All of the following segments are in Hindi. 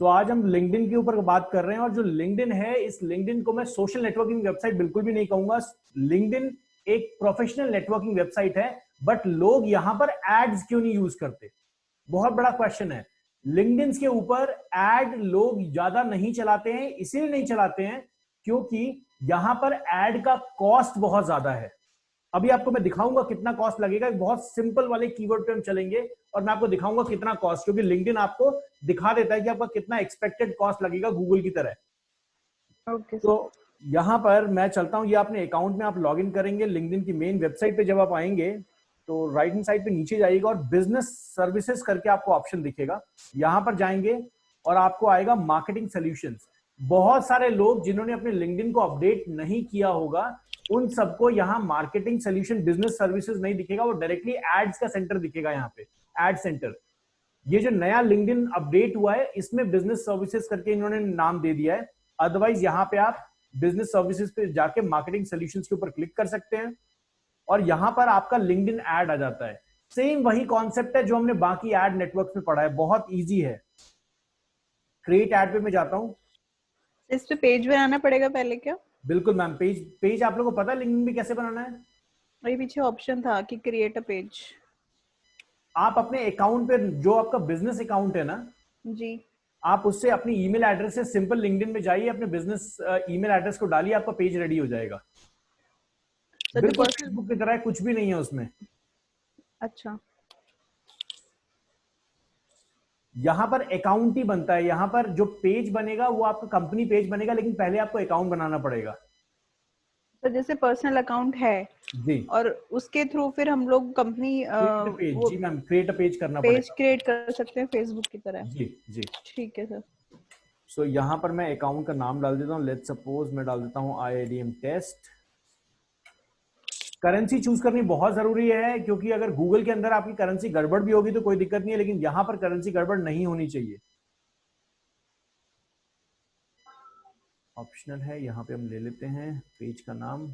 तो आज हम लिंक्डइन के ऊपर बात कर रहे हैं, और जो लिंक्डइन है, इस लिंक्डइन को मैं सोशल नेटवर्किंग वेबसाइट बिल्कुल भी नहीं कहूंगा। लिंक्डइन एक प्रोफेशनल नेटवर्किंग वेबसाइट है, बट लोग यहां पर एड्स क्यों नहीं यूज करते? बहुत बड़ा क्वेश्चन है। लिंक्डइन के ऊपर एड लोग ज्यादा नहीं चलाते हैं, इसीलिए नहीं चलाते हैं क्योंकि यहां पर एड का कॉस्ट बहुत ज्यादा है। अभी आपको मैं दिखाऊंगा कितना कॉस्ट लगेगा। बहुत सिंपल वाले कीवर्ड पे हम चलेंगे और मैं आपको दिखाऊंगा कितना कॉस्ट, क्योंकि लिंक्डइन आपको दिखा देता है कि आपका कितना एक्सपेक्टेड कॉस्ट लगेगा गूगल की तरह। ओके तो यहां पर मैं चलता हूं, ये अपने अकाउंट में आप लॉग इन करेंगे। लिंक्डइन की मेन वेबसाइट पे जब आप आएंगे तो राइट हैंड साइड पे नीचे जाइएगा और बिजनेस सर्विसेज करके आपको ऑप्शन दिखेगा। यहां पर जाएंगे और आपको आएगा मार्केटिंग सॉल्यूशंस। बहुत सारे लोग जिन्होंने अपने लिंक्डइन को अपडेट नहीं किया होगा, उन सबको यहाँ मार्केटिंग सोल्यूशन बिजनेस सर्विसेज नहीं दिखेगा, वो डायरेक्टली एड्स का सेंटर दिखेगा। यहाँ पे एड सेंटर, ये जो नया लिंक्डइन अपडेट हुआ है इसमें बिजनेस सर्विसेज करके इन्होंने नाम दे दिया है। अदरवाइज यहाँ पे आप बिजनेस सर्विसेज पे जाके मार्केटिंग सोल्यूशंस के ऊपर क्लिक कर सकते हैं और यहां पर आपका लिंक्डइन ऐड आ जाता है। सेम वही कॉन्सेप्ट है जो हमने बाकी एड नेटवर्क में पढ़ा है, बहुत इजी है। क्रिएट एड पे मैं जाता हूं। इस पे पेज बनाना पड़ेगा पहले क्या? बिल्कुल मैम, पेज आप लोगों को पता है लिंक्डइन में कैसे बनाना है? वही पीछे ऑप्शन था कि क्रिएट अ पेज। आप अपने अकाउंट पे, जो आपका बिजनेस अकाउंट है ना, जी आप उससे अपनी ईमेल एड्रेस से सिंपल लिंक्डइन में जाइए, अपने बिजनेस ईमेल एड्रेस को डालिए, आपका पेज रेडी हो जाएगा। बिल्कुल फेसबुक की तरह है, कुछ भी नहीं है उसमें। अच्छा, यहां पर अकाउंट ही बनता है। यहां पर जो पेज बनेगा वो आपका कंपनी पेज बनेगा, लेकिन पहले आपको अकाउंट बनाना पड़ेगा। तो जैसे पर्सनल अकाउंट है जी, और उसके थ्रू फिर हम लोग कंपनी क्रिएट पेज, वो जी मैम, क्रिएट अ पेज करना पेज पड़ेगा। क्रिएट कर सकते हैं फेसबुक की तरह। जी जी। ठीक है सर। सो यहां पर मैं अकाउंट का नाम डाल देता हूं। लेट्स सपोज मैं डाल देता हूं IIDM टेस्ट। करेंसी चूज करनी बहुत जरूरी है, क्योंकि अगर गूगल के अंदर आपकी करेंसी गड़बड़ भी होगी तो कोई दिक्कत नहीं है, लेकिन यहां पर करेंसी गड़बड़ नहीं होनी चाहिए। ऑप्शनल है, यहां पे हम ले लेते हैं पेज का नाम।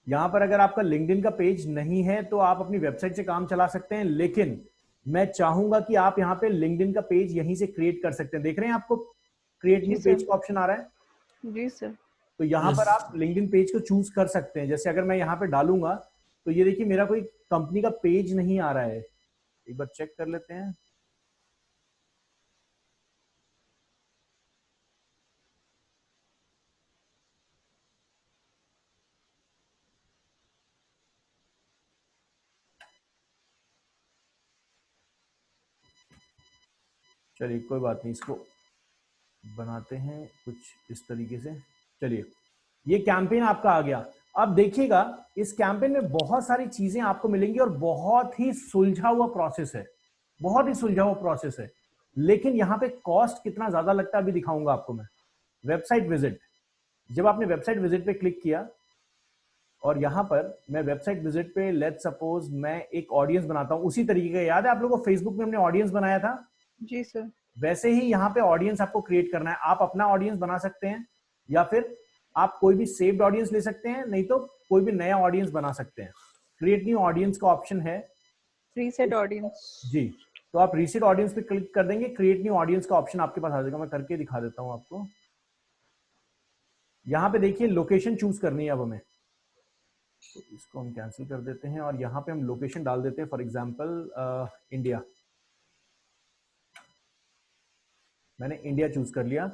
यहां पर अगर आपका लिंक्डइन का पेज नहीं है तो आप अपनी वेबसाइट से काम चला सकते हैं, लेकिन मैं चाहूंगा कि आप यहां पे लिंक्डइन का पेज यहीं से क्रिएट कर सकते हैं। देख रहे हैं आपको क्रिएट जी न्यू सर। पेज का ऑप्शन आ रहा है। जी सर। तो यहां पर आप लिंक्डइन पेज को चूज कर सकते हैं। जैसे अगर मैं यहां पे डालूंगा तो ये देखिए मेरा कोई कंपनी का पेज नहीं आ रहा है। एक बार चेक कर लेते हैं। चलिए कोई बात नहीं, इसको बनाते हैं कुछ इस तरीके से। चलिए, ये कैंपेन आपका आ गया। अब देखिएगा इस कैंपेन में बहुत सारी चीजें आपको मिलेंगी और बहुत ही सुलझा हुआ प्रोसेस है, बहुत ही सुलझा हुआ प्रोसेस है। लेकिन यहाँ पे कॉस्ट कितना ज्यादा लगता है अभी दिखाऊंगा आपको मैं। वेबसाइट विजिट, जब आपने वेबसाइट विजिट पे क्लिक किया और यहां पर मैं वेबसाइट विजिट पे लेट्स सपोज मैं एक ऑडियंस बनाता हूं उसी तरीके का। याद है आप लोगों को फेसबुक में हमने ऑडियंस बनाया था? जी सर। वैसे ही यहाँ पे ऑडियंस आपको क्रिएट करना है। आप अपना ऑडियंस बना सकते हैं या फिर आप कोई भी सेव्ड ऑडियंस ले सकते हैं, नहीं तो कोई भी नया ऑडियंस बना सकते हैं। क्रिएट न्यू ऑडियंस का ऑप्शन है। Reset audience. जी, तो आप रीसेट ऑडियंस पे क्लिक कर देंगे, क्रिएट न्यू ऑडियंस का ऑप्शन आपके पास आ जाएगा। मैं करके दिखा देता हूं आपको। यहाँ पे देखिए लोकेशन चूज करनी है अब हमें, तो इसको हम कैंसिल कर देते हैं और यहाँ पे हम लोकेशन डाल देते हैं। फॉर एग्जाम्पल इंडिया, मैंने इंडिया चूज कर लिया।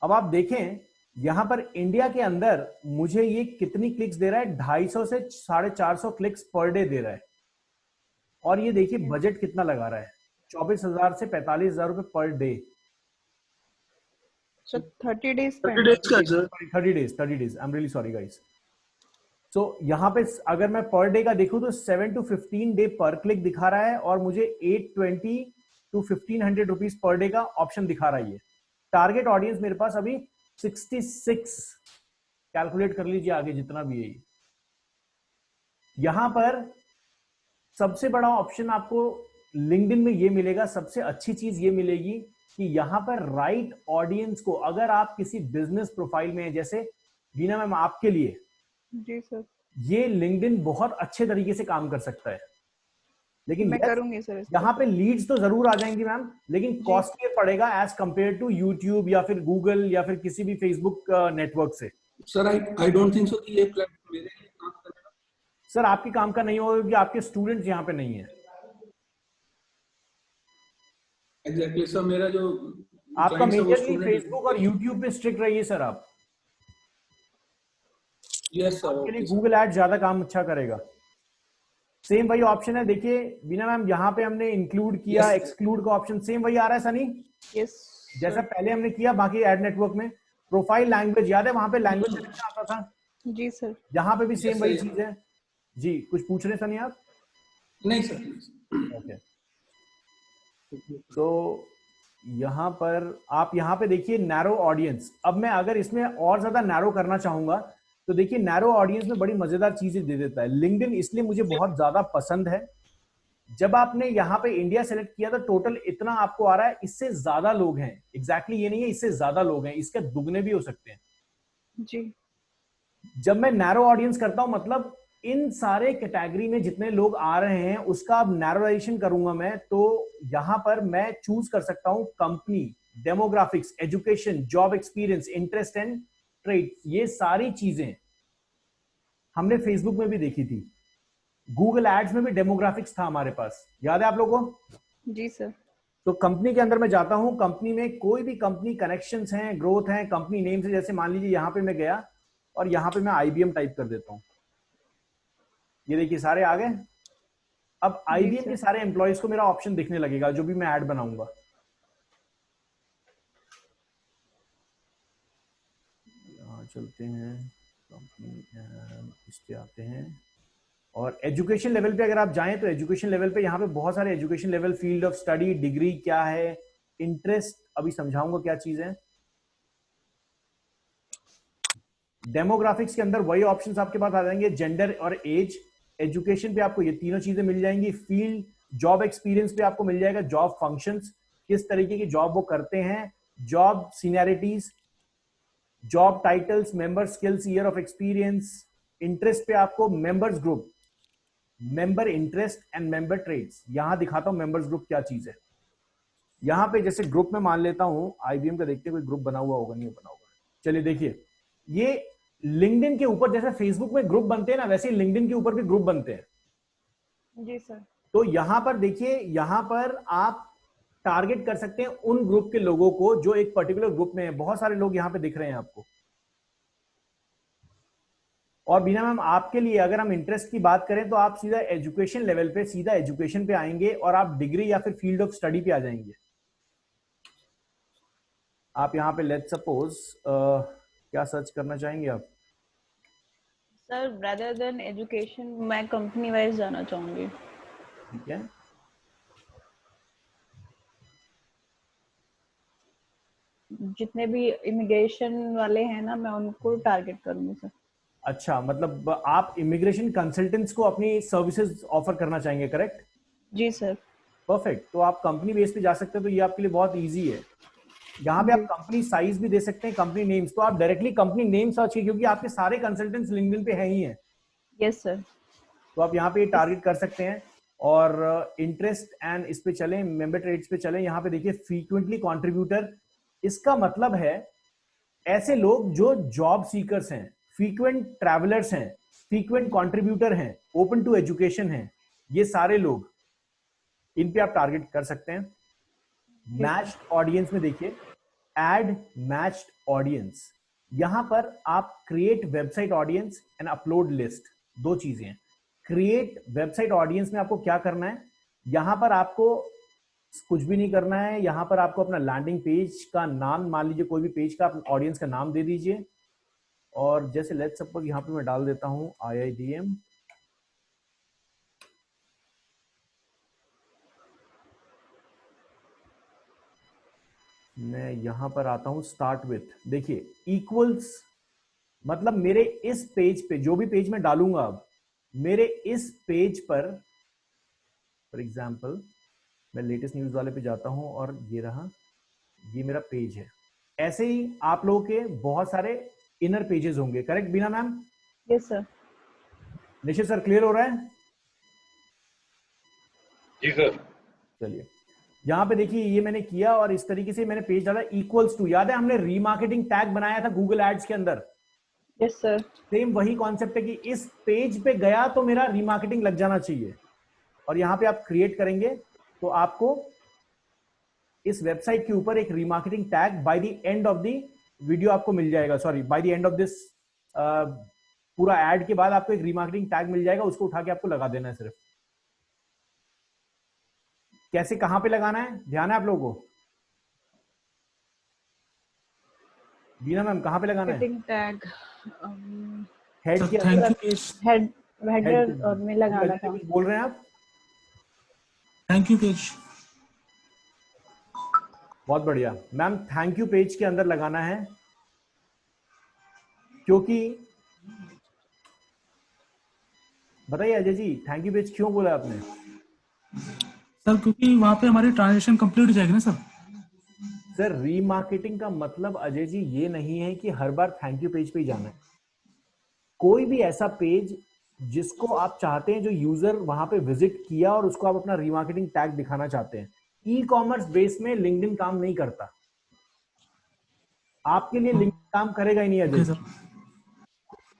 अब आप देखें यहां पर इंडिया के अंदर मुझे ये कितनी क्लिक्स दे रहा है, 250 से 450 क्लिक्स पर डे दे रहा है। और ये देखिए बजट कितना लगा रहा है, 24,000 से 45,000 रुपए per day. Sir 30 days 30 days का sir. 30 days I am really sorry guys. So यहाँ पे अगर मैं पर डे का देखूं तो 7 to 15 डे पर क्लिक दिखा रहा है और मुझे 820 to 1500 रुपीज पर डे का ऑप्शन दिखा रहा है। ये टारगेट ऑडियंस मेरे पास अभी 66, कैलकुलेट कर लीजिए आगे जितना भी है। यहां पर सबसे बड़ा ऑप्शन आपको लिंक्डइन में ये मिलेगा, सबसे अच्छी चीज ये मिलेगी कि यहाँ पर राइट ऑडियंस को, अगर आप किसी बिजनेस प्रोफाइल में हैं, जैसे बीना मैम आपके लिए जी सर, ये लिंक्डइन बहुत अच्छे तरीके से काम कर सकता है। लेकिन मैं यस, करूंगी सर इस पे यहाँ पे काम। लीड्स तो जरूर आ जाएंगी मैम, लेकिन जी कॉस्टली पड़ेगा एज कंपेयर टू यूट्यूब या फिर गूगल या फिर किसी भी फेसबुक नेटवर्क से। Sir I don't think so कि ये प्लेटफॉर्म मेरे लिए काम करेगा। सर आपकी काम का नहीं होगा क्योंकि आपके स्टूडेंट्स यहाँ पे नहीं है। एग्जैक्टली सर, मेरा जो आपका क्लाइंट्स है वो मेजरली स्टूडेंट फेसबुक और यूट्यूब पे स्ट्रिक्ट रहिए सर आप। यस सर, आपके लिए ओके सर। गूगल एड ज्यादा काम अच्छा करेगा। सेम वही ऑप्शन है, देखिए बीना मैम यहाँ पे हमने इंक्लूड किया, Yes. एक्सक्लूड का ऑप्शन सेम वही आ रहा है सनी, यस जैसा पहले हमने किया बाकी एड नेटवर्क में। प्रोफाइल लैंग्वेज याद है, वहां पे लैंग्वेज सिलेक्शन आता था, जी सर। यहाँ पे भी सेम Yes, वही sir. चीज है। जी कुछ पूछ रहे सनी आप? नहीं सर, नहीं सर। ओके, तो यहाँ पर आप यहाँ पे देखिए नैरो ऑडियंस। अब मैं अगर इसमें और ज्यादा नैरो करना चाहूंगा तो देखिए नैरो ऑडियंस में बड़ी मजेदार चीजें दे देता है लिंक्डइन, इसलिए मुझे बहुत ज्यादा पसंद है। जब आपने यहाँ पे इंडिया सेलेक्ट किया तो टोटल इतना आपको आ रहा है, इससे ज्यादा लोग हैं, एग्जैक्टली ये नहीं है, इससे ज्यादा लोग हैं, इसके दुगने भी हो सकते हैं। जी जब मैं नैरो ऑडियंस करता हूं मतलब इन सारे कैटेगरी में जितने लोग आ रहे हैं उसका अब नैरोलाइजेशन करूंगा मैं, तो यहां पर मैं चूज कर सकता हूं company, demographics, education, job experience, interest and trade. ये सारी चीजें हमने फेसबुक में भी देखी थी, गूगल एड्स में भी डेमोग्राफिक्स था हमारे पास, याद है आप लोगों को? जी सर। तो कंपनी के अंदर मैं जाता हूं, कंपनी में कोई भी कंपनी कनेक्शंस हैं, ग्रोथ है, कंपनी नेम से, जैसे मान लीजिए यहां पे मैं गया और यहां पे मैं आईबीएम टाइप कर देता हूं, ये देखिए सारे आ गए। अब आईबीएम के सारे एम्प्लॉयज को मेरा ऑप्शन दिखने लगेगा जो भी मैं ऐड बनाऊंगा। यहाँ चलते हैं, कंपनी इस पे आते हैं और एजुकेशन लेवल पे अगर आप जाएं तो एजुकेशन लेवल पे यहाँ पे बहुत सारे education level, field of study, degree क्या है, इंटरेस्ट अभी समझाऊंगा क्या चीज है। डेमोग्राफिक्स के अंदर वही ऑप्शंस आपके पास आ जाएंगे, जेंडर और एज। एजुकेशन पे आपको ये तीनों चीजें मिल जाएंगी। फील्ड, जॉब एक्सपीरियंस पे आपको मिल जाएगा जॉब फंक्शंस, किस तरीके की जॉब वो करते हैं, job seniorities, job titles, member skills, year of experience. Interest पे आपको members group, member interest and member traits. यहां दिखाता हूं मेंबर्स ग्रुप क्या चीज है। यहां पे जैसे ग्रुप में मान लेता हूं आईबीएम का, देखते हैं कोई ग्रुप बना हुआ होगा नहीं बना होगा। चलिए देखिए, ये लिंक्डइन के ऊपर जैसे फेसबुक में ग्रुप बनते हैं ना, वैसे ही लिंक्डइन के ऊपर भी ग्रुप बनते हैं। जी सर। तो यहां पर देखिए, यहां पर आप टारगेट कर सकते हैं उन ग्रुप के लोगों को जो एक पर्टिकुलर ग्रुप में है। बहुत सारे लोग यहां पे दिख रहे हैं आपको। और बीना मैम आपके लिए अगर हम इंटरेस्ट की बात करें तो आप सीधा एजुकेशन लेवल पे, सीधा एजुकेशन पे आएंगे और आप डिग्री या फिर फील्ड ऑफ स्टडी पे आ जाएंगे। आप यहाँ पे लेट्स सपोज क्या सर्च करना चाहेंगे आप? सर rather देन एजुकेशन मैं कंपनी वाइज जाना चाहूंगी। ठीक है, जितने भी इमिग्रेशन वाले हैं ना, मैं उनको टारगेट करूंगी सर। अच्छा, मतलब आप इमिग्रेशन कंसल्टेंट्स को अपनी सर्विसेज ऑफर करना चाहेंगे, करेक्ट? जी सर। परफेक्ट, तो आप कंपनी बेस पे जा सकते हैं, तो ये आपके लिए बहुत इजी है। यहाँ पे आप कंपनी साइज भी दे सकते हैं, कंपनी नेम्स, तो आप डायरेक्टली कंपनी नेम सर्च कीजिए क्योंकि आपके सारे कंसल्टेंट्स लिंक्डइन पे हैं ही हैं। Yes sir. तो आप यहाँ पे टारगेट कर सकते हैं। और इंटरेस्ट एंड इस पे चलें, मेंबर ट्रेड्स पे चलें। यहाँ पे देखिए फ्रीक्वेंटली कंट्रीब्यूटर, इसका मतलब है ऐसे लोग जो जॉब सीकर्स हैं, फ्रीक्वेंट ट्रैवलर्स हैं, फ्रीक्वेंट कंट्रीब्यूटर हैं, ओपन टू एजुकेशन हैं, ये सारे लोग, इन पे आप टारगेट कर सकते हैं। मैच्ड ऑडियंस में देखिए, एड मैच्ड ऑडियंस, यहां पर आप create website audience and upload list, दो चीजें हैं। क्रिएट वेबसाइट ऑडियंस में आपको क्या करना है, यहां पर आपको कुछ भी नहीं करना है। यहां पर आपको अपना लैंडिंग पेज का नाम, मान लीजिए कोई भी पेज का आप ऑडियंस का नाम दे दीजिए। और जैसे लेट्स सपोज यहां पे मैं डाल देता हूं IIDM, मैं यहां पर आता हूं स्टार्ट विथ, देखिए इक्वल्स, मतलब मेरे इस पेज पे, जो भी पेज मैं डालूंगा अब, मेरे इस पेज पर फॉर एग्जांपल मैं लेटेस्ट न्यूज वाले पे जाता हूं और ये रहा, ये मेरा पेज है। ऐसे ही आप लोगों के बहुत सारे इनर पेजेस होंगे, करेक्ट बीना मैम? Yes sir. निश्चित सर, क्लियर हो रहा है? जी सर। चलिए, यहाँ पे देखिए ये मैंने किया और इस तरीके से मैंने पेज डाला इक्वल्स टू। याद है हमने रीमार्केटिंग टैग बनाया था गूगल एड्स के अंदर? Yes sir. सेम वही कॉन्सेप्ट है कि इस पेज पे गया तो मेरा रीमार्केटिंग लग जाना चाहिए। और यहाँ पे आप क्रिएट करेंगे तो आपको इस वेबसाइट के ऊपर एक remarketing tag by the end of the video आपको मिल जाएगा, sorry by the end of this पूरा एड के बाद आपको एक रीमार्केटिंग टैग मिल जाएगा, उसको उठा के आपको लगा देना है सिर्फ। कैसे, कहां पे लगाना है, ध्यान है आप लोगों को? बीना मैम कहां पे लगाना है? टैग हेड के थैंक यू पेज, हेडर में लगाना था। बोल रहे हैं आप? Thank you page. बहुत बढ़िया मैम, थैंक यू पेज के अंदर लगाना है, क्योंकि बताइए Ajay ji, thank you page क्यों बोला आपने? सर क्योंकि वहां पे हमारी ट्रांजेक्शन कंप्लीट हो जाएगी ना सर। सर रीमार्केटिंग का मतलब अजय जी ये नहीं है कि हर बार थैंक यू पेज पे ही जाना है। कोई भी ऐसा पेज जिसको आप चाहते हैं, जो यूजर वहां पे विजिट किया और उसको आप अपना रीमार्केटिंग टैग दिखाना चाहते हैं। ई कॉमर्स बेस में लिंक्डइन काम नहीं करता, आपके लिए लिंक्डइन काम करेगा ही नहीं अजय जी।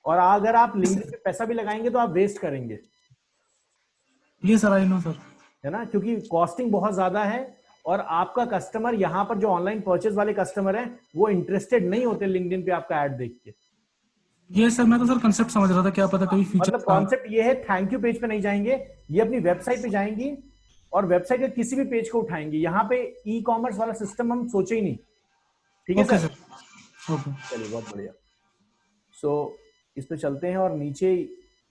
और अगर आप लिंक्डइन पे पैसा भी लगाएंगे तो आप वेस्ट करेंगे, ये सर आई नो सर, है ना, क्योंकि कॉस्टिंग बहुत ज्यादा है और आपका कस्टमर यहाँ पर जो ऑनलाइन परचेज वाले कस्टमर हैं वो इंटरेस्टेड नहीं होते लिंक्डइन पे आपका ऐड देख के। ये सर मैं तो सर कंसेप्ट समझ रहा था, क्या पता कभी फ्यूचर मतलब कॉन्सेप्ट ये है, थैंक यू पेज पे नहीं जाएंगे, ये अपनी वेबसाइट पे जाएंगी और वेबसाइट के किसी भी पेज को उठाएंगे। यहाँ पे ई कॉमर्स वाला सिस्टम हम सोचे ही नहीं, ठीक है ओके सर? सर, ओके चलिए बहुत बढ़िया। सो इस पे चलते हैं और नीचे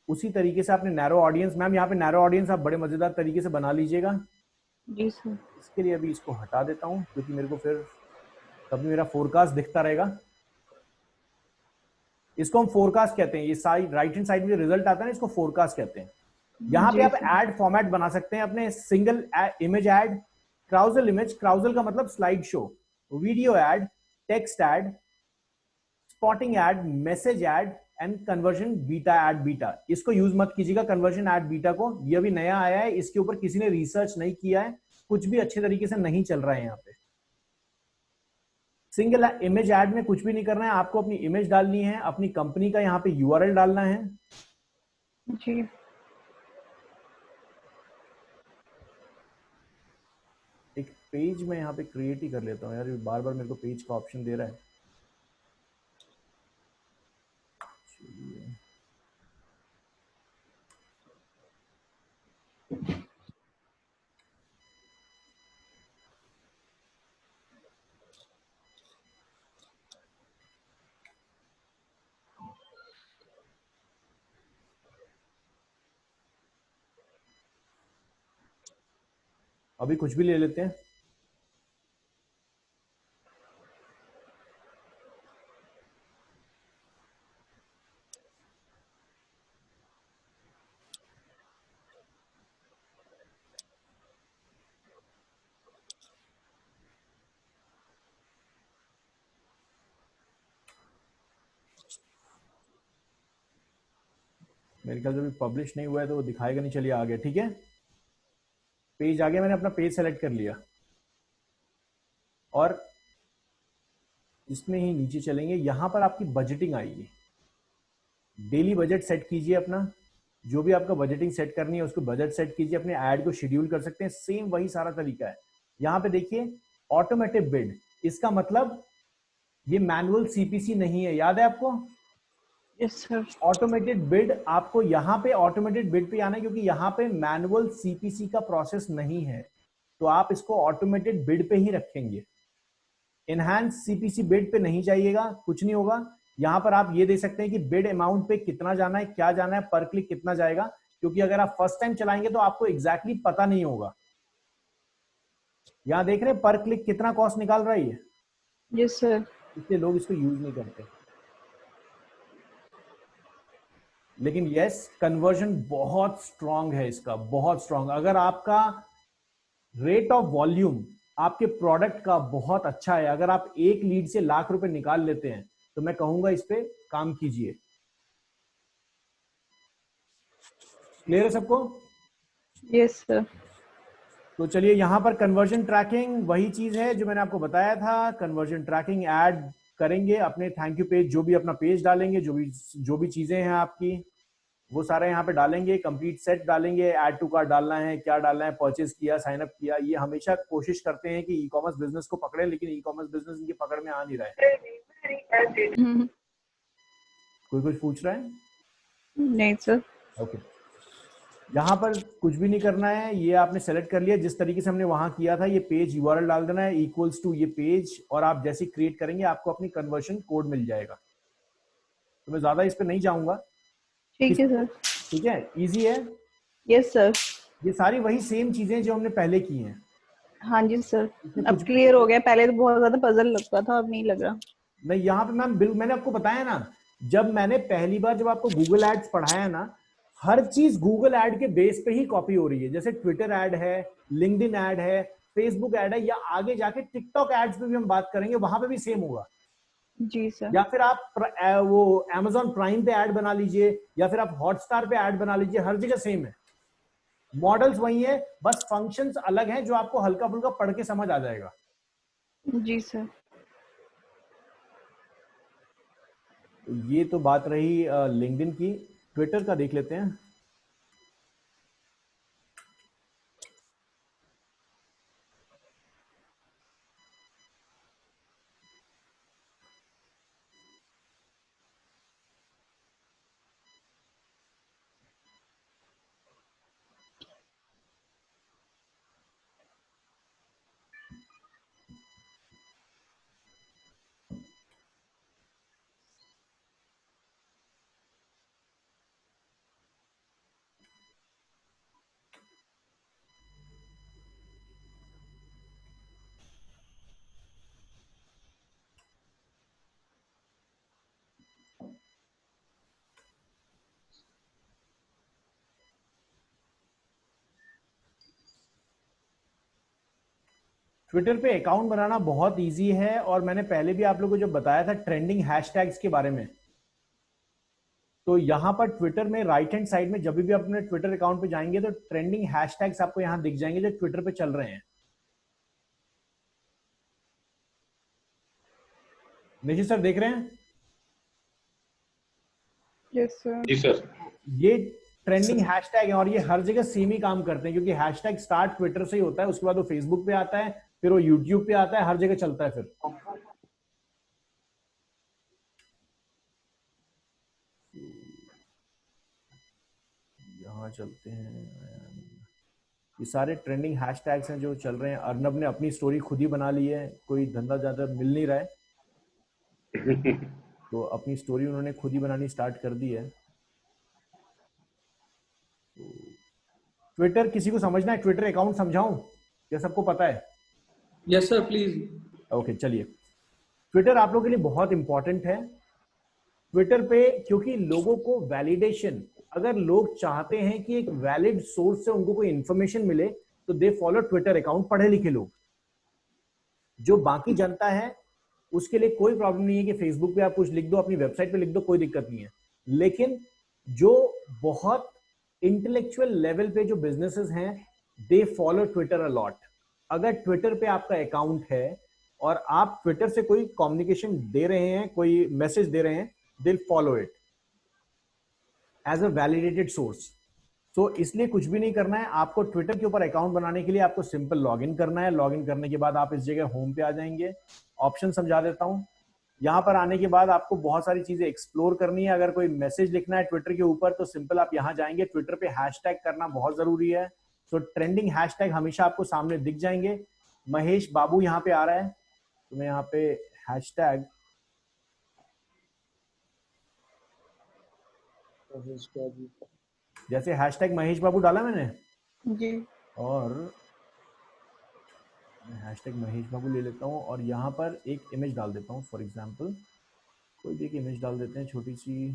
उसी तरीके से आपने नैरो ऑडियंस, मैम यहाँ पे नैरो ऑडियंस आप बड़े मजेदार तरीके से बना लीजिएगा। जी सर। इसके लिए अभी इसको हटा देता हूँ क्योंकि मेरे को फिर कभी मेरा फोरकास्ट दिखता रहेगा। इसको हम फोरकास्ट कहते हैं, ये साइड राइट हैंड साइड में जो रिजल्ट आता है ना, इसको फोरकास्ट कहते हैं। यहाँ पे आप एड फॉर्मेट बना सकते हैं अपने, single image ad, carousel image, carousel का मतलब slide show, video ad, text ad, spotting ad, message ad and conversion beta ad beta. इसको यूज मत कीजिएगा कन्वर्जन एड बीटा को, ये अभी नया आया है, इसके ऊपर किसी ने रिसर्च नहीं किया है, कुछ भी अच्छे तरीके से नहीं चल रहा है यहाँ पे। सिंगल इमेज ऐड में कुछ भी नहीं करना है, आपको अपनी इमेज डालनी है, अपनी कंपनी का यहाँ पे यूआरएल डालना है जी। एक पेज में यहाँ पे क्रिएट ही कर लेता हूँ यार, बार बार मेरे को पेज का ऑप्शन दे रहा है। अभी कुछ भी ले लेते हैं। मेरे ख्याल से अभी पब्लिश नहीं हुआ है तो वो दिखाएगा नहीं। चलिए आ गया, ठीक है, पेज आ गया, मैंने अपना पेज सेलेक्ट कर लिया और इसमें ही नीचे चलेंगे, यहां पर आपकी बजटिंग आएगी। डेली बजट सेट कीजिए अपना, जो भी आपका बजटिंग सेट करनी है उसको बजट सेट कीजिए, अपने ऐड को शेड्यूल कर सकते हैं, सेम वही सारा तरीका है। यहाँ पे देखिए ऑटोमेटिक बिड, इसका मतलब ये मैनुअल सीपीसी नहीं है, याद है आपको? Yes sir. ऑटोमेटेड बिड, आपको यहाँ पे ऑटोमेटेड बिड पे आना है क्योंकि यहाँ पे मैनुअल सीपीसी का प्रोसेस नहीं है, तो आप इसको ऑटोमेटेड बिड पे ही रखेंगे। इनहैंस सीपीसी बिड पे नहीं जाइएगा, कुछ नहीं होगा। यहाँ पर आप ये दे सकते हैं कि बिड अमाउंट पे कितना जाना है, क्या जाना है, पर क्लिक कितना जाएगा, क्योंकि अगर आप फर्स्ट टाइम चलाएंगे तो आपको एग्जैक्टली पता नहीं होगा। यहाँ देख रहे हैं पर क्लिक कितना कॉस्ट निकाल रहा है ये? Yes sir. इसलिए लोग इसको यूज नहीं करते। लेकिन यस, कन्वर्जन बहुत स्ट्रांग है इसका, बहुत स्ट्रांग। अगर आपका रेट ऑफ वॉल्यूम आपके प्रोडक्ट का बहुत अच्छा है, अगर आप एक लीड से लाख रुपए निकाल लेते हैं तो मैं कहूंगा इस पे काम कीजिए। क्लियर है सबको? Yes sir. तो चलिए, यहां पर कन्वर्जन ट्रैकिंग वही चीज है जो मैंने आपको बताया था। कन्वर्जन ट्रैकिंग ऐड करेंगे अपने थैंक यू पेज, जो भी अपना पेज डालेंगे, जो भी चीजें हैं आपकी वो सारे यहाँ पे डालेंगे। कंप्लीट सेट डालेंगे, ऐड टू कार्ट डालना है, क्या डालना है, परचेज किया, साइन अप किया। ये हमेशा कोशिश करते हैं कि ई कॉमर्स बिजनेस को पकड़े, लेकिन ई कॉमर्स बिजनेस इनकी पकड़ में आ नहीं रहा है। कोई कुछ पूछ रहा है? नहीं सर। ओके, यहाँ पर कुछ भी नहीं करना है, ये आपने सेलेक्ट कर लिया जिस तरीके से हमने वहां किया था। ये पेज यूआरएल डाल देना है इक्वल्स टू ये पेज, और आप जैसे क्रिएट करेंगे आपको अपनी कन्वर्शन कोड मिल जाएगा। तो मैं ज्यादा इस पे नहीं जाऊंगा। ठीक है सर। ठीक है, इजी है। Yes sir. ये सारी वही सेम चीजें जो हमने पहले की हैं। हाँ जी सर, इसमें अब कुछ क्लियर हो गया। पहले तो बहुत ज्यादा पजल लगता था, अब नहीं लग रहा। नहीं, यहाँ पे मैम मैंने आपको बताया ना, जब मैंने पहली बार जब आपको गूगल एड्स पढ़ाया ना, हर चीज गूगल एड के बेस पे ही कॉपी हो रही है। जैसे ट्विटर एड है, लिंक्डइन एड है, फेसबुक एड है, या आगे जाके टिकटॉक एड्स पे भी हम बात करेंगे, वहां पे भी सेम होगा। जी सर। या फिर आप वो Amazon प्राइम पे ऐड बना लीजिए, या फिर आप हॉटस्टार पे ऐड बना लीजिए, हर जगह सेम है। मॉडल्स वही है, बस फंक्शंस अलग हैं जो आपको हल्का फुल्का पढ़ के समझ आ जाएगा। जी सर। तो ये तो बात रही लिंक्डइन की। ट्विटर का देख लेते हैं। ट्विटर पे अकाउंट बनाना बहुत इजी है, और मैंने पहले भी आप लोगों को जो बताया था ट्रेंडिंग हैशटैग्स के बारे में। तो यहां पर ट्विटर में राइट हैंड साइड में जब भी आप अपने ट्विटर अकाउंट पे जाएंगे तो ट्रेंडिंग हैशटैग्स आपको यहां दिख जाएंगे जो ट्विटर पे चल रहे हैं। निजी सर देख रहे हैं? Yes sir. जी सर। ये ट्रेंडिंग हैशटैग है, और ये हर जगह सेम ही काम करते हैं, क्योंकि हैशटैग स्टार्ट ट्विटर से ही होता है, उसके बाद वो फेसबुक पे आता है, फिर वो यूट्यूब पे आता है, हर जगह चलता है। फिर यहाँ चलते हैं। ये सारे ट्रेंडिंग हैशटैग्स हैं जो चल रहे हैं। अर्नब ने अपनी स्टोरी खुद ही बना ली है, कोई धंधा ज्यादा मिल नहीं रहा है तो अपनी स्टोरी उन्होंने खुद ही बनानी स्टार्ट कर दी है। ट्विटर किसी को समझना है? ट्विटर अकाउंट समझाऊं या सबको पता है? Yes sir please. ओके, चलिए। ट्विटर आप लोगों के लिए बहुत इंपॉर्टेंट है। ट्विटर पे क्योंकि लोगों को वैलिडेशन, अगर लोग चाहते हैं कि एक वैलिड सोर्स से उनको कोई इंफॉर्मेशन मिले, तो दे फॉलो ट्विटर अकाउंट। पढ़े लिखे लोग, जो बाकी जनता है उसके लिए कोई प्रॉब्लम नहीं है कि फेसबुक पे आप कुछ लिख दो, अपनी वेबसाइट पे लिख दो, कोई दिक्कत नहीं है। लेकिन जो बहुत इंटेलेक्चुअल लेवल पे जो बिजनेसेस हैं, they follow Twitter a lot. अगर ट्विटर पे आपका अकाउंट है और आप ट्विटर से कोई कम्युनिकेशन दे रहे हैं, कोई मैसेज दे रहे हैं, they follow it as a validated source. तो इसलिए कुछ भी नहीं करना है आपको। ट्विटर के ऊपर अकाउंट बनाने के लिए आपको सिंपल लॉगिन करना है। लॉगिन करने के बाद आप इस जगह होम पे आ जाएंगे। ऑप्शन समझा देता हूं। यहां पर आने के बाद आपको बहुत सारी चीजें एक्सप्लोर करनी है। अगर कोई मैसेज लिखना है ट्विटर के ऊपर तो सिंपल आप यहां जाएंगे। ट्विटर पे हैशटैग करना बहुत जरूरी है। तो ट्रेंडिंग हैशटैग हमेशा आपको सामने दिख जाएंगे। महेश बाबू यहाँ पे आ रहा है, तो मैं यहाँ पे हैशटैग जैसे हैशटैग महेश बाबू डाला मैंने, जी। और मैं हैशटैग महेश बाबू ले लेता हूँ और यहाँ पर एक इमेज डाल देता हूँ। फॉर एग्जांपल कोई भी एक इमेज डाल देते हैं, छोटी सी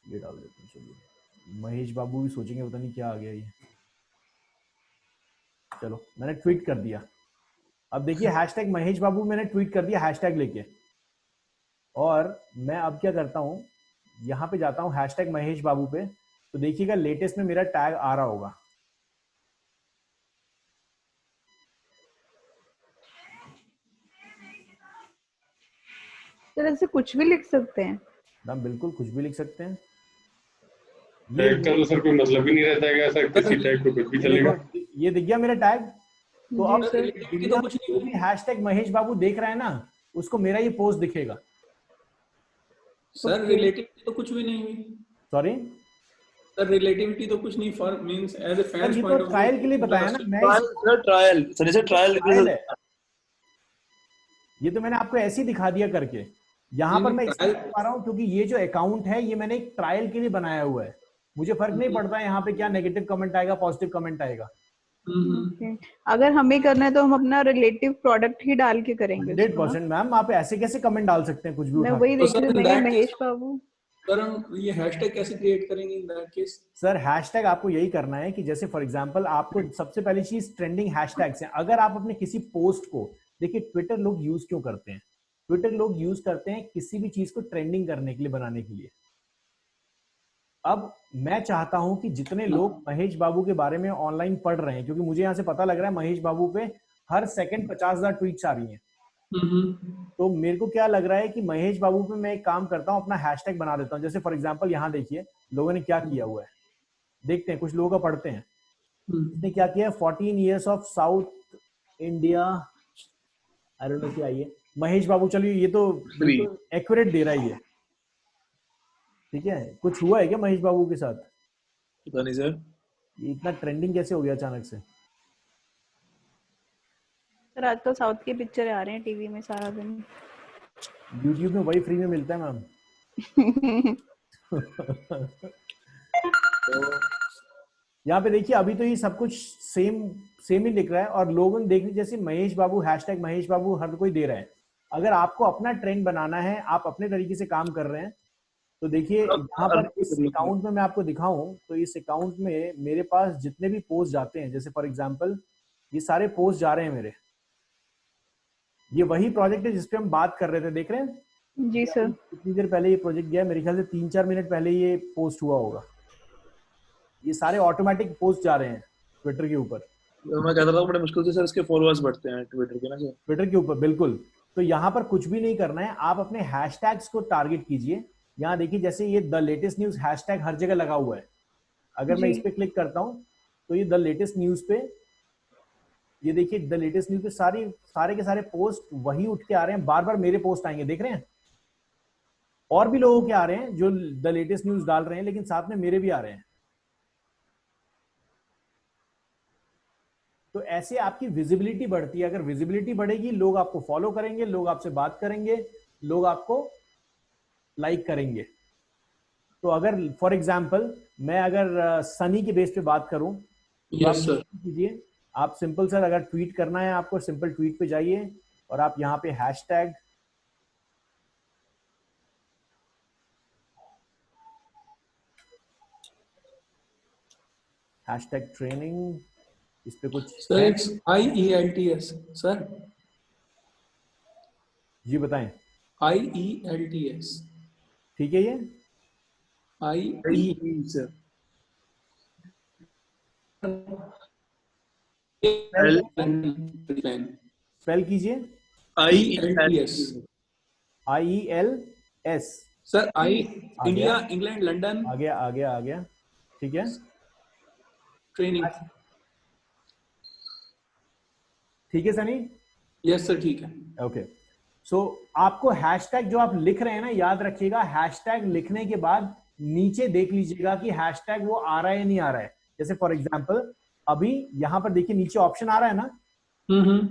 ये डाल देते हैं। चलिए, महेश बाबू भी सोचेंगे पता नहीं क्या आ गया ये। चलो मैंने ट्वीट कर दिया। अब देखिए हैशटैग महेश बाबू मैंने ट्वीट कर दिया हैशटैग लेके, और मैं अब क्या करता हूँ, यहाँ पे जाता हूँ हैशटैग महेश बाबू पे, तो देखिएगा लेटेस्ट में मेरा टैग आ रहा होगा। सर ऐसे कुछ भी लिख सकते हैं? हम बिल्कुल कुछ भी लिख सकते हैं। टैग का तो सर कोई मतलब ही नहीं रहता है, सर किसी टैग पे कुछ भी चलेगा। ये दिख गया मेरा टैग। तो जी अब सर। दुनिया में जो भी हैशटैग महेश बाबू देख रहा है ना, उसको मेरा ये पोस्ट दिखेगा। सर रिलेटिविटी तो कुछ भी नहीं हुई। सॉरी सर रिलेटिविटी तो कुछ नहीं, for means as a fans ये पॉइंट तो ऑफ ट्रायल के लिए बताया ना मैं। ट्रायल सर, इसे ट्रायल है। ये तो मैंने आपको ऐसे ही दिखा दिया करके। यहाँ पर मैं इसलिए बता रहा हूँ क्योंकि ये जो अकाउंट है ये मैंने एक ट्रायल के लिए बनाया हुआ है। मुझे फर्क नहीं पड़ता है यहाँ पे क्या नेगेटिव कमेंट आएगा पॉजिटिव कमेंट आएगा। अगर हमें करना है तो हम अपना रिलेटिव प्रोडक्ट ही डाल के करेंगे। 100% मैम, आप ऐसे कैसे कमेंट डाल सकते हैं कुछ भी मैं उठा वही तो देख सर, रही in हूँ that Mahesh case- Babu. Sir हम ये हैशटैग कैसे क्रिएट करेंगे in that case? Sir hashtag आपको यही करना है कि जैसे फॉर एग्जांपल आपको सबसे पहली चीज ट्रेंडिंग हैशटैग्स हैं। अगर आप अपने किसी पोस्ट को, देखिए ट्विटर लोग यूज क्यों करते हैं, ट्विटर लोग यूज करते हैं किसी भी चीज को ट्रेंडिंग करने के लिए, बनाने के लिए। अब मैं चाहता हूं कि जितने लोग महेश बाबू के बारे में ऑनलाइन पढ़ रहे हैं, क्योंकि मुझे यहां से पता लग रहा है महेश बाबू पे हर सेकंड 50,000 ट्वीट्स आ रही हैं, तो मेरे को क्या लग रहा है कि महेश बाबू पे मैं एक काम करता हूं, अपना हैशटैग बना देता हूं। जैसे फॉर एग्जांपल यहाँ देखिए लोगों ने क्या किया हुआ है, देखते हैं कुछ लोगों का पढ़ते हैं। इसने क्या किया है, 14 years of south India, I don't know क्या ये महेश बाबू। चलिए ये तो बिल्कुल एक्यूरेट दे रहा है ये, ठीक है। कुछ हुआ है क्या महेश बाबू के साथ? पता नहीं सर। ये इतना ट्रेंडिंग कैसे हो गया अचानक से? सर आजकल साउथ की पिक्चर आ रहे हैं टीवी में सारा दिन। यूट्यूब में वही फ्री में मिलता है मैम। तो यहाँ पे देखिए अभी तो ये सब कुछ सेम ही दिख रहा है, और लोगों ने देखने जैसे महेश बाबू, हैशटैग महेश बाबू हर कोई दे रहा है। अगर आपको अपना ट्रेंड बनाना है, आप अपने तरीके से काम कर रहे हैं, तो देखिए यहाँ पर इस अकाउंट में मैं आपको दिखाऊं तो इस अकाउंट में मेरे पास जितने भी पोस्ट जाते हैं, जैसे फॉर एग्जांपल ये सारे पोस्ट जा रहे हैं मेरे, ये वही प्रोजेक्ट है जिसपे हम बात कर रहे थे, देख रहे हैं? जी सर। कितनी देर पहले ये प्रोजेक्ट गया, मेरे ख्याल से 3-4 मिनट पहले ये पोस्ट हुआ होगा। ये सारे ऑटोमेटिक पोस्ट जा रहे हैं ट्विटर के ऊपर। मैं कहता था बड़े मुश्किल से सर इसके फॉलोअर्स बढ़ते हैं ट्विटर के ना सर। ट्विटर के ऊपर बिल्कुल। तो यहाँ पर कुछ भी नहीं करना है, आप अपने हैशटैग्स को टारगेट कीजिए। यहाँ देखिए जैसे ये द लेटेस्ट न्यूज हैशटैग हर जगह लगा हुआ है। अगर मैं इस पे क्लिक करता हूँ तो ये द लेटेस्ट न्यूज पे, ये देखिए द लेटेस्ट न्यूज पे सारे के सारे पोस्ट वही उठ के आ रहे हैं, बार बार मेरे पोस्ट आएंगे, देख रहे हैं? और भी लोगों के आ रहे हैं जो द लेटेस्ट न्यूज डाल रहे हैं, लेकिन साथ में मेरे भी आ रहे हैं। तो ऐसे आपकी विजिबिलिटी बढ़ती है। अगर विजिबिलिटी बढ़ेगी, लोग आपको फॉलो करेंगे, लोग आपसे बात करेंगे, लोग आपको लाइक करेंगे। तो अगर फॉर एग्जांपल मैं अगर सनी के बेस पे बात करूं, यस सर। कीजिए आप सिंपल सर, अगर ट्वीट करना है आपको, सिंपल ट्वीट पे जाइए और आप यहाँ पे हैशटैग ट्रेनिंग, इस पे कुछ सर इट्स IELTS सर। जी बताएं। IELTS ठीक है, ये IE सर स्पेल कीजिए। IELTS IELS sir. India, England, London. आ गया। ठीक है, ट्रेनिंग। ठीक है सनी। यस सर ठीक है। ओके, सो आपको हैशटैग जो आप लिख रहे हैं ना, याद रखिएगा हैशटैग लिखने के बाद नीचे देख लीजिएगा कि हैशटैग वो आ रहा है या नहीं आ रहा है। जैसे फॉर एग्जांपल अभी यहाँ पर देखिए नीचे ऑप्शन आ रहा है ना,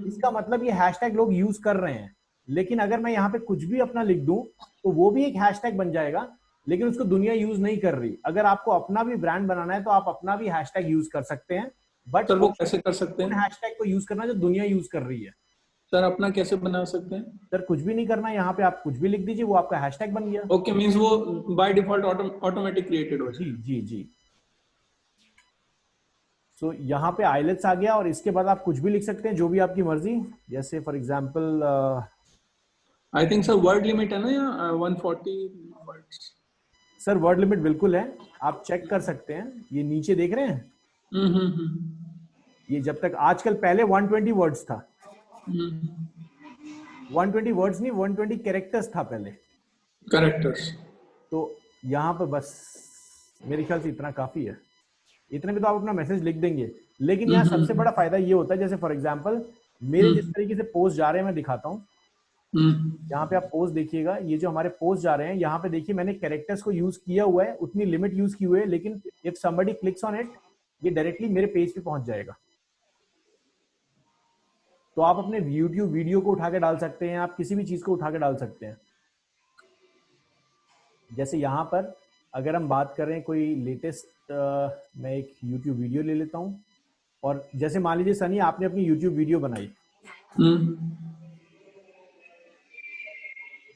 इसका मतलब ये हैशटैग लोग यूज कर रहे हैं। लेकिन अगर मैं यहाँ पे कुछ भी अपना लिख दूं तो वो भी एक हैशटैग बन जाएगा, लेकिन उसको दुनिया यूज नहीं कर रही। अगर आपको अपना भी ब्रांड बनाना है तो आप अपना भी हैशटैग यूज कर सकते हैं, बट सर वो कैसे कर सकते हैं? हैशटैग को यूज करना जो दुनिया यूज कर रही है। सर अपना कैसे बना सकते हैं? सर कुछ भी नहीं करना, यहाँ पे आप कुछ भी लिख दीजिए, वो आपका हैशटैग बन गया। ओके, मींस वो बाय डिफॉल्ट ऑटोमेटिक क्रिएटेड हो। जी जी जी। सो यहाँ पे आइलेट्स आ गया और इसके बाद आप कुछ भी लिख सकते हैं, जो भी आपकी मर्जी। जैसे for example I think sir word limit है ना या 140 वर्ड्स? सर वर्ड लिमिट बिल्कुल है, आप चेक कर सकते हैं। ये नीचे देख रहे हैं, ये जब तक आजकल पहले 120 वर्ड्स था, 120 वर्ड्स नहीं 120 कैरेक्टर्स था पहले। कैरेक्टर्स। तो यहाँ पर बस मेरे ख्याल से इतना काफी है, इतने में तो आप अपना मैसेज लिख देंगे। लेकिन यहाँ सबसे बड़ा फायदा ये होता है, जैसे फॉर एग्जांपल मेरे जिस तरीके से पोस्ट जा रहे हैं मैं दिखाता हूँ। यहाँ पे आप पोस्ट देखिएगा, ये जो हमारे पोस्ट जा रहे हैं यहाँ पे देखिए मैंने कैरेक्टर्स को यूज किया हुआ है, उतनी लिमिट यूज की हुई है, लेकिन if somebody clicks on it ये डायरेक्टली मेरे पेज पे पहुंच जाएगा। तो आप अपने YouTube वीडियो को उठा के डाल सकते हैं, आप किसी भी चीज को उठा के डाल सकते हैं। जैसे यहाँ पर अगर हम बात कर रहे हैं कोई लेटेस्ट, मैं एक YouTube वीडियो ले लेता हूँ, और जैसे मान लीजिए सनी आपने अपनी YouTube वीडियो बनाई,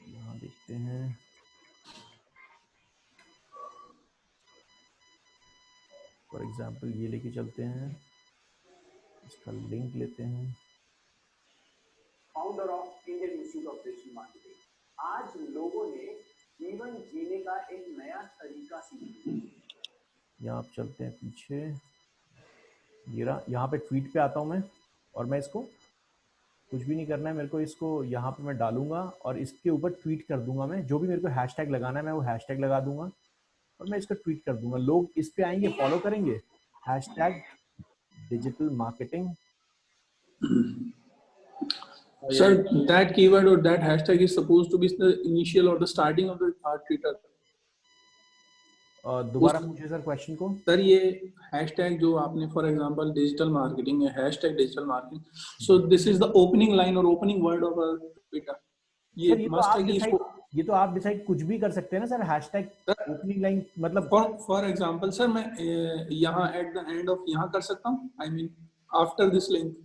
यहाँ देखते हैं, फॉर एग्जांपल ये लेके चलते हैं, इसका लिंक लेते हैं। Founder of Indian institute of digital marketing, आज लोगों ने जीवन जीने का एक नया तरीका सीखा। यहाँ आप चलते हैं पीछे, यहाँ पे ट्वीट पे आता हूँ मैं, और मैं इसको कुछ भी नहीं करना है मेरे को, इसको यहाँ पे मैं डालूंगा और इसके ऊपर ट्वीट कर दूंगा। मैं जो भी मेरे को हैशटैग लगाना है मैं वो हैशटैग लगा दूंगा और मैं इसको ट्वीट कर दूंगा। लोग इस पे आएंगे, फॉलो करेंगे, hashtag digital marketing. Sir, that keyword or that hashtag is supposed to be the initial or the starting of the Twitter. दोबारा पूछिए सर क्वेश्चन को। सर ये हैशटैग जो आपने फॉर एग्जांपल डिजिटल मार्केटिंग है, hashtag digital marketing, so this is the opening line और ओपनिंग वर्ड ऑफ ट्विटर। ये मस्ट है कि इसको, ये तो आप डिसाइड कुछ भी कर सकते हैं ना सर। हैशटैग ओपनिंग लाइन मतलब फॉर एग्जांपल सर मैं यहाँ एट द एंड ऑफ यहाँ कर सकता हूँ, I mean after this link?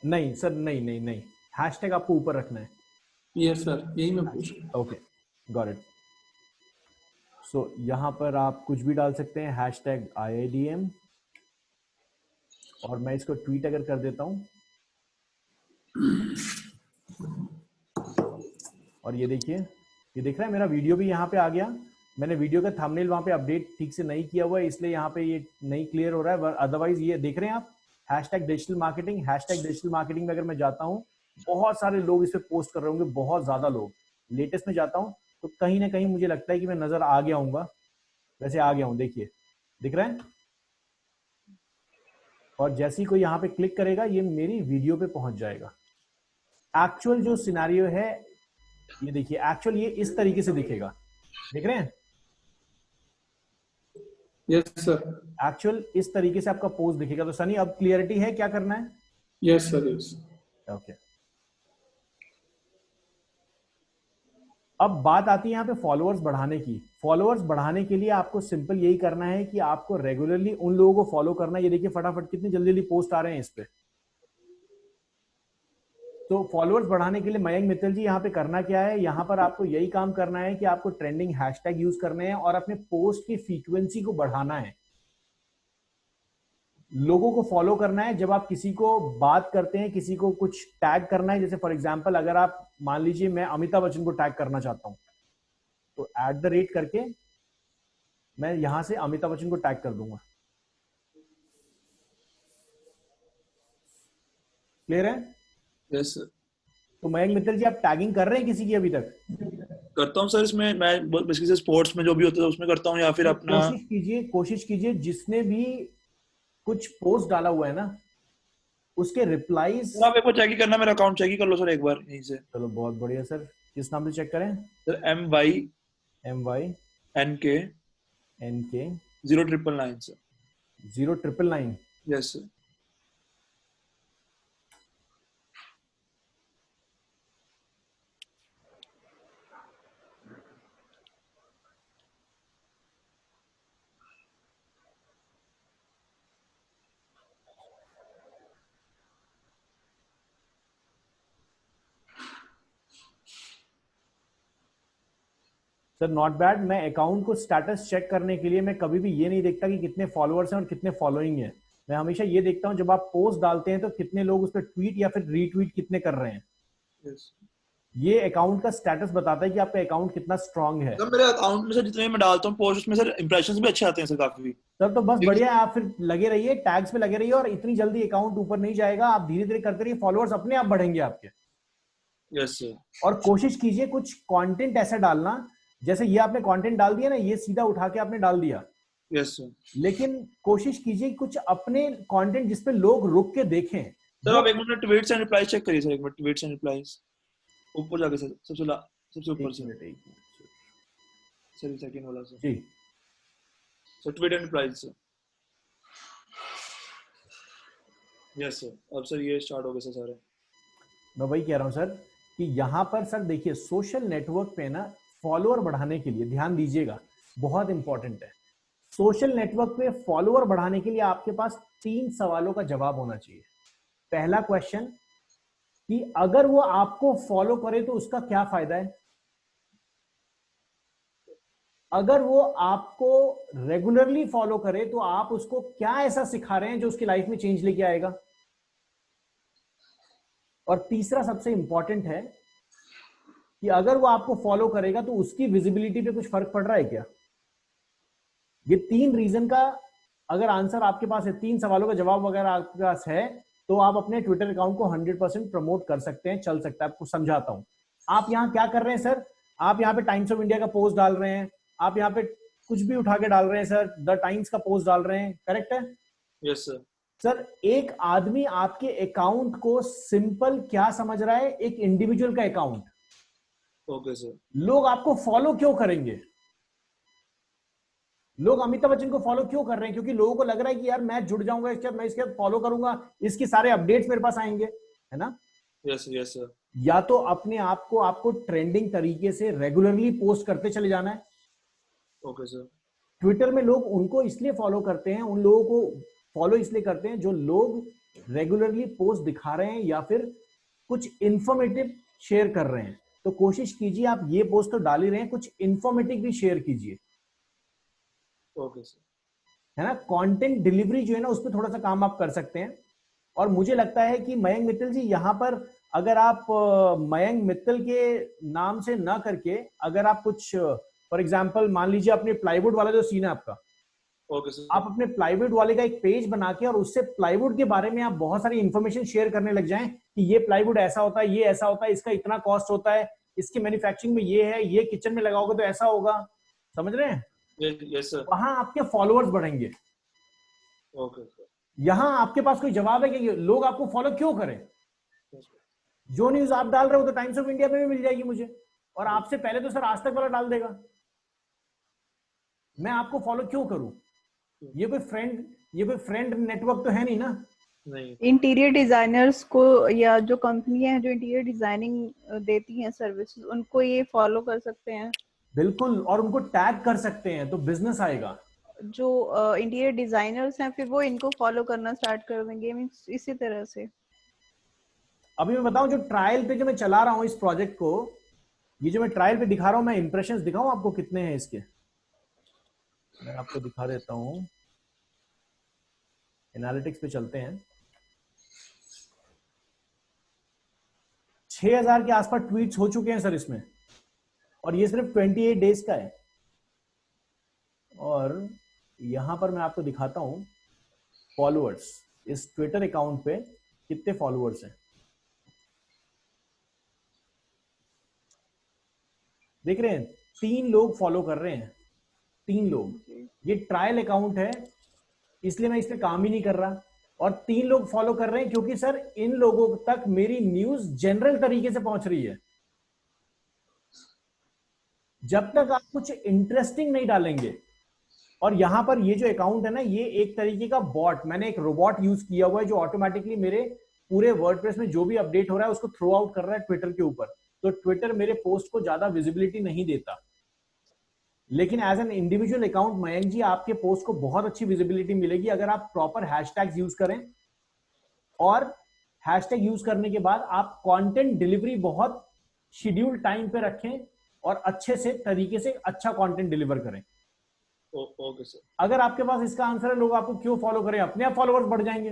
नहीं सर, नहीं, हैशटैग आपको ऊपर रखना है। यस सर, यही मैं पूछ रहा हूँ। Okay, got it. सो यहाँ पर आप कुछ भी डाल सकते हैं, हैशटैग IIDM, और मैं इसको ट्वीट अगर कर देता हूँ, और ये देखिए, ये दिख रहा है मेरा वीडियो भी यहाँ पे आ गया। मैंने वीडियो का थंबनेल वहाँ पे अपडेट ठीक से नहीं किया हुआ है, इसलिए यहाँ पे ये नहीं क्लियर हो रहा है। अदरवाइज ये देख रहे हैं आप, hashtag digital marketing. Hashtag digital marketing में अगर मैं जाता हूँ, बहुत सारे लोग इस पे पोस्ट कर रहे होंगे, बहुत ज्यादा लोग। लेटेस्ट में जाता हूँ तो कहीं ना कहीं मुझे लगता है कि मैं नजर आ गया हूँगा, वैसे आ गया हूँ, देखिए दिख रहा है। और जैसे ही कोई यहाँ पे क्लिक करेगा ये मेरी वीडियो पे पहुंच जाएगा। एक्चुअल जो सिनेरियो है ये देखिए, एक्चुअल ये इस तरीके से दिखेगा, देख रहे हैं? यस सर, एक्चुअल इस तरीके से आपका पोस्ट दिखेगा। तो सनी अब क्लियरिटी है, क्या करना है? Yes sir, yes. ओके, अब बात आती है यहाँ पे फॉलोअर्स बढ़ाने की। फॉलोअर्स बढ़ाने के लिए आपको सिंपल यही करना है कि आपको रेगुलरली उन लोगों को फॉलो करना है। ये देखिए फटाफट कितनी जल्दी जल्दी पोस्ट आ रहे हैं इस पे। तो फॉलोअर्स बढ़ाने के लिए मयंक मित्तल जी यहाँ पे करना क्या है, यहाँ पर आपको यही काम करना है कि आपको ट्रेंडिंग हैशटैग यूज करने हैं और अपने पोस्ट की फ्रीक्वेंसी को बढ़ाना है। लोगों को फॉलो करना है। जब आप किसी को बात करते हैं, किसी को कुछ टैग करना है, जैसे फॉर एग्जांपल अगर आप मान लीजिए मैं अमिताभ बच्चन को टैग करना चाहता हूं, तो @ करके मैं यहां से अमिताभ बच्चन को टैग कर दूंगा। क्लियर है? Yes sir. तो मयंक मित्तल जी आप टैगिंग कर रहे हैं किसी की अभी तक? करता हूँ सर, इसमें मैं बेसिकली स्पोर्ट्स में जो भी होता है उसमें करता हूँ, या फिर अपना कोशिश कीजिए जिसने भी कुछ पोस्ट डाला हुआ है ना उसके रिप्लाईज। आप एक बार चेक ही करना, मेरा अकाउंट चेक ही कर लो सर एक बार यहीं से। चलो बहुत बढ़िया सर, किस नाम से चेक करें? Sir MYNK 0999 sir. 0999। Yes sir. Sir not bad. मैं अकाउंट को स्टेटस चेक करने के लिए मैं कभी भी ये नहीं देखता कि कितने फॉलोअर्स हैं और कितने फॉलोइंग है। मैं हमेशा ये देखता हूँ जब आप पोस्ट डालते हैं तो कितने लोग उस पर ट्वीट या फिर रीट्वीट कितने कर रहे हैं। Yes. ये अकाउंट का स्टेटस बताता है कि आपका अकाउंट कितना स्ट्रांग है। सर मेरे अकाउंट में सर जितने मैं डालता हूँ पोस्ट में सर इंप्रेशंस भी अच्छे आते हैं सर काफी। सर तो बस बढ़िया है, आप फिर लगे रहिए, टैग्स पे लगे रहिए, और इतनी जल्दी अकाउंट ऊपर नहीं जाएगा, आप धीरे धीरे करते रहिए, फॉलोअर्स अपने आप बढ़ेंगे आपके। Yes sir. और कोशिश कीजिए कुछ कंटेंट ऐसा डालना, जैसे ये आपने कंटेंट डाल दिया ना, ये सीधा उठा के आपने डाल दिया। Yes sir. लेकिन कोशिश कीजिए कुछ अपने कंटेंट जिसपे लोग रुक के देखें। सर आप एक minute tweets and replies check करिए सर, एक मिनट ट्वीट्स एंड रिप्लाईज ऊपर जाके सर, सबसे ऊपर सर सेकंड वाला sir ji sir, tweet and replies sir. Yes sir, अब सर ये स्टार्ट हो गए सर सारे। मैं वही कह रहा हूं सर कि यहाँ पर सर देखिए, सोशल नेटवर्क पे ना फॉलोअर बढ़ाने के लिए ध्यान दीजिएगा, बहुत इंपॉर्टेंट है। सोशल नेटवर्क पे फॉलोअर बढ़ाने के लिए आपके पास 3 सवालों का जवाब होना चाहिए। पहला क्वेश्चन कि अगर वो आपको फॉलो करे तो उसका क्या फायदा है। अगर वो आपको रेगुलरली फॉलो करे तो आप उसको क्या ऐसा सिखा रहे हैं जो उसकी लाइफ में चेंज लेके आएगा। और तीसरा सबसे इंपॉर्टेंट है कि अगर वो आपको फॉलो करेगा तो उसकी विजिबिलिटी पे कुछ फर्क पड़ रहा है क्या। ये 3 रीजन का अगर आंसर आपके पास है, 3 सवालों का जवाब अगर आपके पास है, तो आप अपने ट्विटर अकाउंट को 100% प्रमोट कर सकते हैं, चल सकता है। आपको समझाता हूं। आप यहां क्या कर रहे हैं सर, आप यहां पे टाइम्स ऑफ इंडिया का पोस्ट डाल रहे हैं, आप यहाँ पे कुछ भी उठा के डाल रहे हैं सर, द टाइम्स का पोस्ट डाल रहे हैं, करेक्ट है। Yes sir. सर एक आदमी आपके अकाउंट को सिंपल क्या समझ रहा है, एक इंडिविजुअल का अकाउंट। Okay sir. लोग आपको फॉलो क्यों करेंगे, लोग अमिताभ बच्चन को फॉलो क्यों कर रहे हैं, क्योंकि लोगों को लग रहा है कि यार मैं जुड़ जाऊंगा इसके, मैं इसके फॉलो करूंगा, इसके सारे अपडेट्स मेरे पास आएंगे, है ना। Yes yes sir. या तो अपने आप को आपको ट्रेंडिंग तरीके से रेगुलरली पोस्ट करते चले जाना है। Okay sir. ट्विटर में लोग उनको इसलिए फॉलो करते हैं, उन लोगों को फॉलो इसलिए करते हैं जो लोग रेगुलरली पोस्ट दिखा रहे हैं या फिर कुछ इंफॉर्मेटिव शेयर कर रहे हैं। तो कोशिश कीजिए आप ये पोस्ट तो डाल ही रहे हैं, कुछ इंफॉर्मेटिव भी शेयर कीजिए। Okay sir. है ना, कंटेंट डिलीवरी जो है ना, उस पर थोड़ा सा काम आप कर सकते हैं। और मुझे लगता है कि मयंक मित्तल जी, यहाँ पर अगर आप मयंक मित्तल के नाम से ना करके अगर आप कुछ फॉर एग्जांपल मान लीजिए अपने प्लाईवुड वाला जो सीन है आपका, ओके सर। आप अपने प्लाईवुड वाले का एक पेज बना के और उससे प्लाईवुड के बारे में आप बहुत सारी इंफॉर्मेशन शेयर करने लग जाएं कि ये प्लाईवुड ऐसा होता है, ये ऐसा होता है, इसका इतना कॉस्ट होता है, इसकी मैन्युफैक्चरिंग में ये है, ये किचन में लगाओगे तो ऐसा होगा, समझ रहे हैं। Yes sir. वहां आपके फॉलोअर्स बढ़ेंगे। Okay sir. यहां आपके पास कोई जवाब है कि लोग आपको फॉलो क्यों करें। जो न्यूज आप डाल रहे हो तो टाइम्स ऑफ इंडिया पे भी मिल जाएगी मुझे, और आपसे पहले तो सर आज तक वाला डाल देगा। मैं आपको फॉलो क्यों करूं, ये कोई फ्रेंड नेटवर्क तो है नहीं ना। नहीं। इंटीरियर डिजाइनर्स को या जो कंपनियां हैं जो इंटीरियर डिजाइनिंग देती हैं सर्विसेज, उनको ये फॉलो कर सकते हैं। बिल्कुल, और उनको टैग कर सकते हैं तो बिजनेस आएगा। जो इंटीरियर डिजाइनर्स हैं फिर वो इनको फॉलो करना स्टार्ट कर देंगे, मींस इसी तरह से। अभी मैं बताऊं, जो ट्रायल पे जो मैं चला रहा हूं इस प्रोजेक्ट को, ये जो मैं ट्रायल पे दिखा रहा हूं, मैं इंप्रेशंस दिखाऊं आपको कितने हैं इसके, मैं आपको दिखा देता हूं। एनालिटिक्स पे चलते हैं। 6000 के आसपास ट्वीट्स हो चुके हैं सर इसमें, और ये सिर्फ 28 डेज का है। और यहां पर मैं आपको दिखाता हूं फॉलोअर्स, इस ट्विटर अकाउंट पे कितने फॉलोअर्स हैं, देख रहे हैं। 3 लोग फॉलो कर रहे हैं, 3 लोग। ये ट्रायल अकाउंट है इसलिए मैं इस पे काम ही नहीं कर रहा, और 3 लोग फॉलो कर रहे हैं क्योंकि सर इन लोगों तक मेरी न्यूज जनरल तरीके से पहुंच रही है। जब तक आप कुछ इंटरेस्टिंग नहीं डालेंगे, और यहां पर ये जो अकाउंट है ना, ये एक तरीके का बॉट, मैंने एक रोबोट यूज किया हुआ है जो ऑटोमेटिकली मेरे पूरे वर्डप्रेस में जो भी अपडेट हो रहा है उसको थ्रो आउट कर रहा है ट्विटर के ऊपर। तो ट्विटर मेरे पोस्ट को ज्यादा विजिबिलिटी नहीं देता, लेकिन as an individual account Mayank ji आपके पोस्ट को बहुत अच्छी विजिबिलिटी मिलेगी अगर आप प्रॉपर हैशटैग्स यूज करें, और हैशटैग यूज करने के बाद आप कंटेंट डिलीवरी बहुत शेड्यूल टाइम पे रखें और अच्छे से तरीके से अच्छा कंटेंट डिलीवर करें। Okay sir. अगर आपके पास इसका आंसर है, लोग आपको क्यों फॉलो करें, अपने आप फॉलोवर्स बढ़ जाएंगे।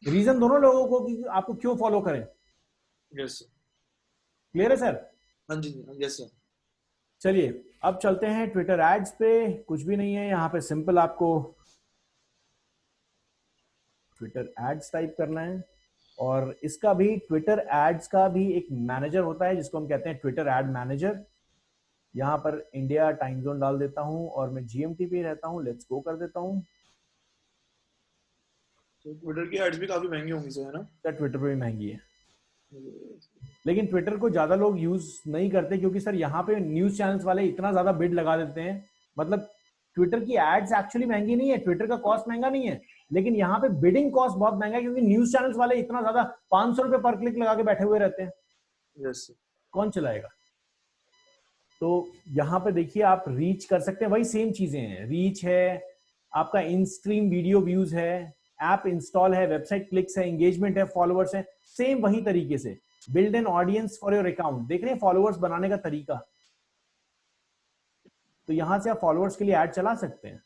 रीजन दोनों लोगों को कि आपको क्यों फॉलो करें। Yes sir. क्लियर है सर? हाँ जी, यस सर। चलिए अब चलते हैं ट्विटर एड्स पे। कुछ भी नहीं है यहाँ पे, सिंपल आपको ट्विटर एड्स टाइप करना है और इसका भी ट्विटर एड्स का भी एक मैनेजर होता है जिसको हम कहते हैं ट्विटर एड मैनेजर। यहाँ पर इंडिया टाइम जोन डाल देता हूँ और मैं जीएमटी पे रहता हूँ, लेट्स गो कर देता हूँ। ट्विटर की एड्स भी काफी महंगी होंगी सर, है ना? ट्विटर पे भी महंगी है, लेकिन ट्विटर को ज्यादा लोग यूज नहीं करते क्योंकि सर यहाँ पे न्यूज चैनल्स वाले इतना ज्यादा बिड लगा देते हैं। मतलब ट्विटर की एड्स एक्चुअली महंगी नहीं है, ट्विटर का कॉस्ट महंगा नहीं है, लेकिन यहाँ पे बिडिंग कॉस्ट बहुत महंगा है क्योंकि न्यूज चैनल्स वाले इतना ज्यादा 500 रुपए पर क्लिक लगा के बैठे हुए रहते हैं। Yes sir. कौन चलाएगा? तो यहाँ पे देखिए आप रीच कर सकते हैं, वही सेम चीजें हैं। रीच है, आपका इन स्ट्रीम वीडियो व्यूज है, ऐप इंस्टॉल है, वेबसाइट क्लिक्स है, एंगेजमेंट है, फॉलोअर्स है, सेम वही तरीके से। Build an audience for your account, देख रहे हैं फॉलोअर्स बनाने का तरीका। तो यहां से आप फॉलोअर्स के लिए ऐड चला सकते हैं।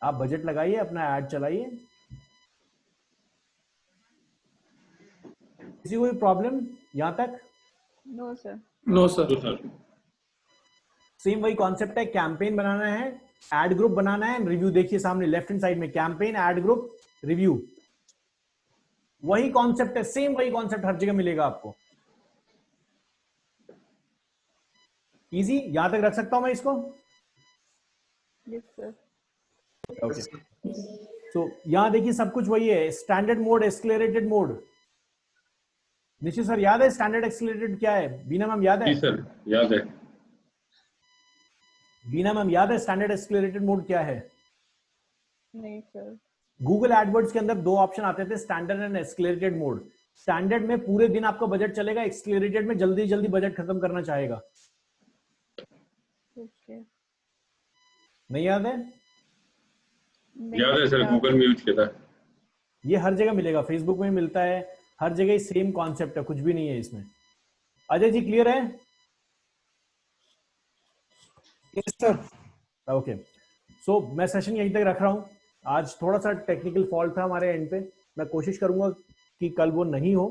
आप बजट लगाइए, अपना ऐड चलाइए। किसी कोई प्रॉब्लम यहां तक? No sir. No sir. Same वही कॉन्सेप्ट है, कैंपेन बनाना है, एड ग्रुप बनाना है, रिव्यू। देखिए सामने लेफ्ट हैंड साइड में कैंपेन, एड ग्रुप, रिव्यू, वही कॉन्सेप्ट है, सेम वही कॉन्सेप्ट हर जगह मिलेगा आपको। इजी, यहां तक रख सकता हूं मैं इसको? Yes sir. ओके, तो यहां देखिए सब कुछ वही है, स्टैंडर्ड मोड, एक्सेलरेटेड मोड। निश्चित सर याद है स्टैंडर्ड एक्सेलरेटेड क्या है? बीना मैम याद है? जी सर याद है। बीना मैम याद है स्टैंडर्ड एक्सेलरेटेड मोड क्या है? नहीं सर। गूगल एडवर्ड्स के अंदर दो ऑप्शन आते थे, standard and accelerated mode. Standard में पूरे दिन आपका बजट चलेगा, एक्सेलरेटेड में जल्दी जल्दी बजट खत्म करना चाहेगा। ओके। नहीं याद है? याद है सर, गूगल में यूज किया था। ये हर जगह मिलेगा, फेसबुक में मिलता है, हर जगह सेम कॉन्सेप्ट है, कुछ भी नहीं है इसमें। अजय जी क्लियर है? Yes sir. ओके, सो मैं सेशन यहीं तक रख रहा हूँ। आज थोड़ा सा टेक्निकल फॉल्ट था हमारे एंड पे, मैं कोशिश करूंगा कि कल वो नहीं हो।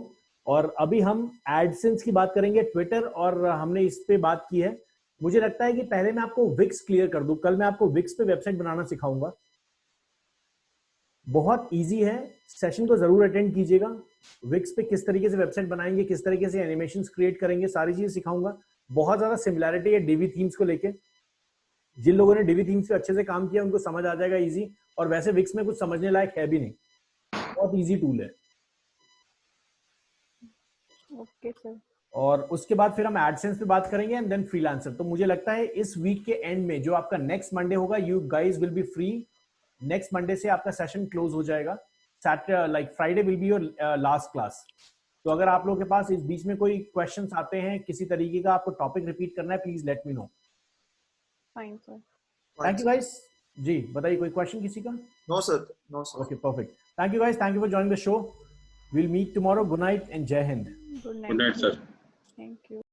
और अभी हम एडसेंस की बात करेंगे, ट्विटर, और हमने इस पे बात की है। मुझे लगता है कि पहले मैं आपको विक्स क्लियर कर दूं। कल मैं आपको विक्स पे वेबसाइट बनाना सिखाऊंगा, बहुत इजी है, सेशन को जरूर अटेंड कीजिएगा। विक्स पे किस तरीके से वेबसाइट बनाएंगे, किस तरीके से एनिमेशंस क्रिएट करेंगे, सारी चीजें सिखाऊंगा। बहुत ज्यादा सिमिलैरिटी है डीवी थीम्स को लेके। जिन लोगों ने डीवी थीम्स पे अच्छे से काम किया उनको समझ आ जाएगा इजी, और वैसे विक्स में कुछ समझने लायक है भी नहीं, बहुत इजी टूल है। Okay sir. और उसके बाद फिर हम एडसेंस पे बात करेंगे एंड देन फ्रीलांसर। तो मुझे लगता है इस वीक के एंड में जो आपका नेक्स्ट मंडे होगा, you guys will be free. Next Monday से आपका सेशन क्लोज हो जाएगा। Saturday like Friday will be your last class. तो अगर आप लोगों के पास इस बीच में कोई क्वेश्चंस आते हैं, किसी तरीके का आपको टॉपिक रिपीट करना है, please let me know. Fine sir. Thank you guys. जी बताइए, कोई क्वेश्चन किसी का? No sir, no sir. Okay perfect, thank you guys, thank you for joining the show. Will meet tomorrow. Good night and Jai Hind. Good good night sir. Thank you.